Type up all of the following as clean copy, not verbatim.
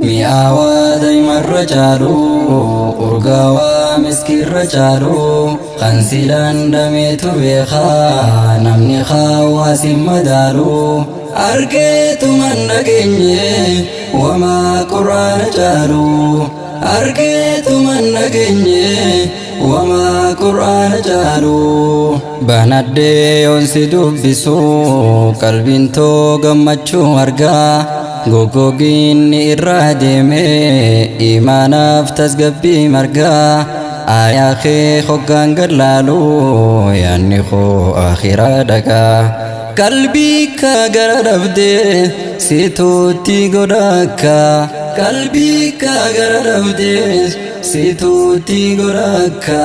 mi'aawaa daa'imarra caalu urgaawaa miskiirra caalu kan silaan dameetu beekaa namni hawaasin madaalu argeetuman dhageenye wamaa quraana caalu argeetuman dhageenye wamaa quraana caalu banadhee yoonsi dubbisu qalbiin too gammachuu argaa gogoginni irraa deeme imaanaaf tasgabbii margaa aayaa kee hoggaan gadlaalu yaanni koo akhiraa dhaqaa qalbii kaa gara dhabdee situutti godhakka qalbii kaa gara dhabdee situutti godhakka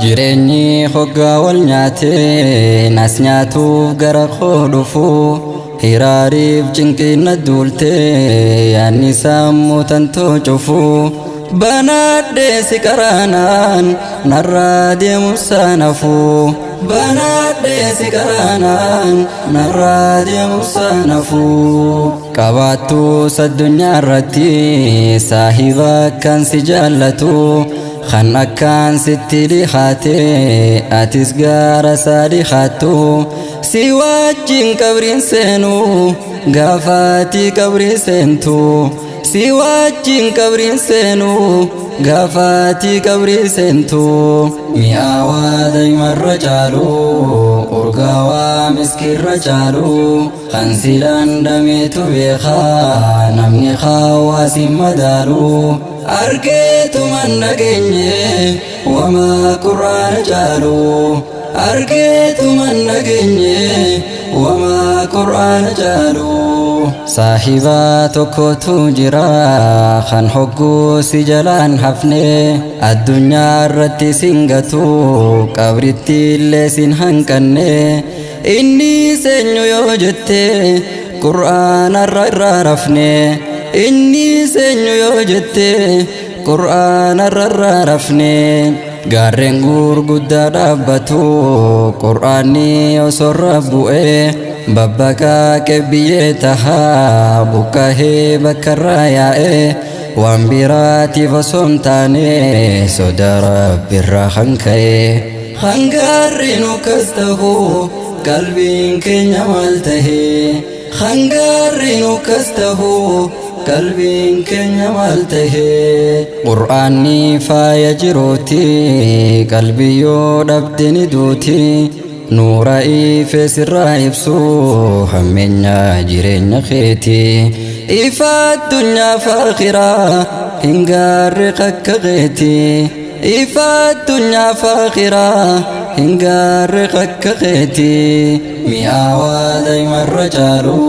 jireenyi hoggaa wal nyaatee nas nyaatuuf gara koo dhufu hiraariif cinqinna duultee yaanni sammuu tantoo cufu banadhee si qaraanaan narraa deemu saanafu banadhee si qaraanaan narraa deemu saanafu qabaattus addunyaa irratti saahiba akkaan si jaallatu kan akkaan sitti dhihaatee atis gara isaa dhihaattu si wajjin qabriin seenu gaafatii qabrii seentu si wajjin qabriin seenu gaafatii qabrii seentu mi'aawaa daa'imarra caalu urgaawaa miskiirra caalu kan silaan dameetu beekaa namni hawaasin madaalu argeetuman dhageenye wamaa quraana caalu argeetuman dhageenye wamaa quraana caalu saahibaa tokkotu jira kan hogguu si jalaan hafne addunyaa irratti singatu qabritti illee sin hanqanne inni seenyu yoo jette qur'aana irraa rafne inni seenyu yoo jette qur'aana irraa rafne gaarreen gurguddaa dhaabbatu qur'aanni osoo irra bu'ee babbaqaa qebiyyee tahaa buqqahee bakka irraa yaa'ee waan biraatiif osoo hin taane sodaa rabbiirraa kan ka'e hangaarri nu kas tahu qalbiin keenya maal tahee hangaarri nu kas tahu qalbiin keenya maal tahee qur'aanni faaya jiruuti qalbii yoo dhabde ni duuti nuura ife sirraa ibsu hammeenya jireenya keeti ifa addunyaa fi akhiraa hin gaarre akka keeti ifa addunyaa fi akhiraa hin gaarre akka keeti mi'aawaa daa'imarra caalu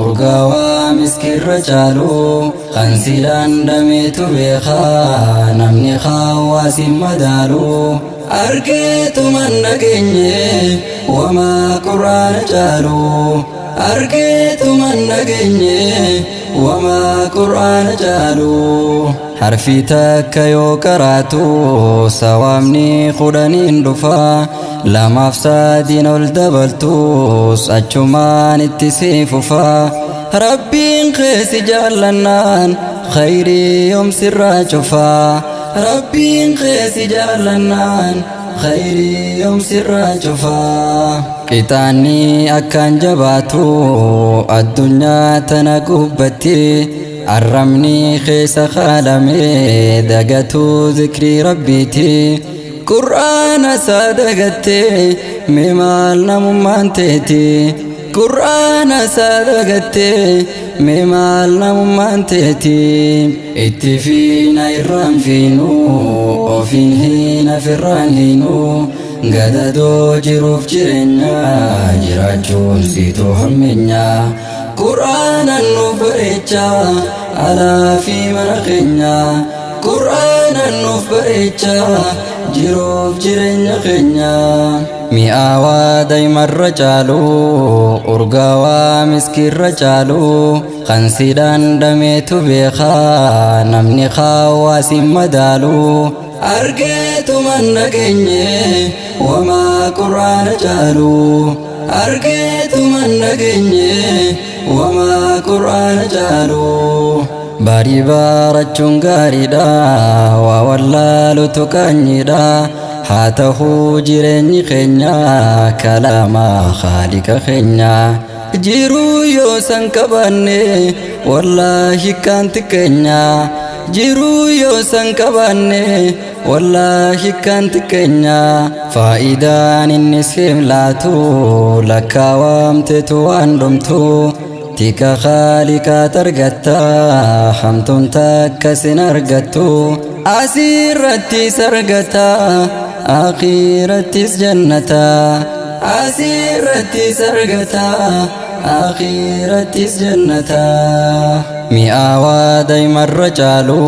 urgaawaa miskiirra caalu kan silaan dameetu beekaa namni hawaasin madaalu argeetuman dhageenye wamaa quraana caalu argeetuman dhageenye wamaa quraana caalu harfi takka yoo qaraatu sawaabni kudhaniin dhufa lamaaf sadiin ol dabaltus achumaan itti si fufa rabbiin keesi jaallannaan khayrii yoom sirraa cufa rabbiin keesi jaallannaan khayrii yoom sirraa cufa qixaanni akkaan jabaatu addunyaa tana gubbatti arrabni keessa khaalamee dagatu zikrii rabbiiti qur'aana isaa dagattee mee maal namummaan teeti qur'aana isaa dagattee mee maal namummaan teeti itti fiina irraan fiinu ofiin hiina firraan hiinu gadadoo jiruuf jireenya jiraachuun siituu hammeenya qur'aanan nuuf bareecha alaa fi mana keenya qur'aanan nuuf bareecha jiruuf jireenya keenya mi'aawaa daa'imarra caalu urgaawaa miskiirra caalu kan silaan dameetu beekaa namni hawaasin madaalu argeetuman dhageenye wamaa quraana caalu argeetuman dhageenye وما قرآن جالو باري بارچون غاريدا وواللالو تكانيدا هاته جيرني خنيا كلاما خالق خنيا جيرو يو سنكباني والله كانت كنيا جيرو يو سنكباني والله كانت كنيا فائدان النسيم لاتو لكا وامتتو اندمتو تيكا خالقا ترغتا حمتون تاكسن ارغتو اسيرتي سرغتا اخيرتي جنتا اسيرتي سرغتا اخيرتي جنتا مئاوا دايما الرجالو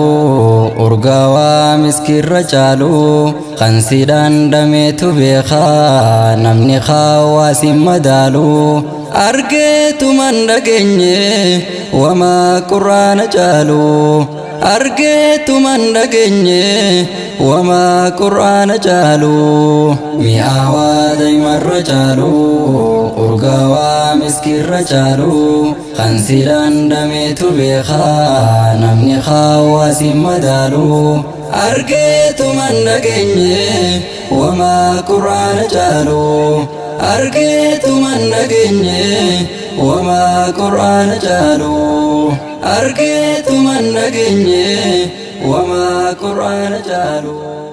ارغاوا مسكين رجالو خنسيدان دميتو بيخا نمني خاواسي مدالو أرجيت من دقني وما قرآن جالو أرجيت من دقني وما قرآن جالو مئاوا دايما الرجالو أرغاوا مسكين رجالو خنسيران دميتو بيخا نمني خاواسي مدالو أرجيت من دقني وما قرآن جالو أرجيت من نجني وما قرآن جالو أرجيت من نجني وما قرآن جالو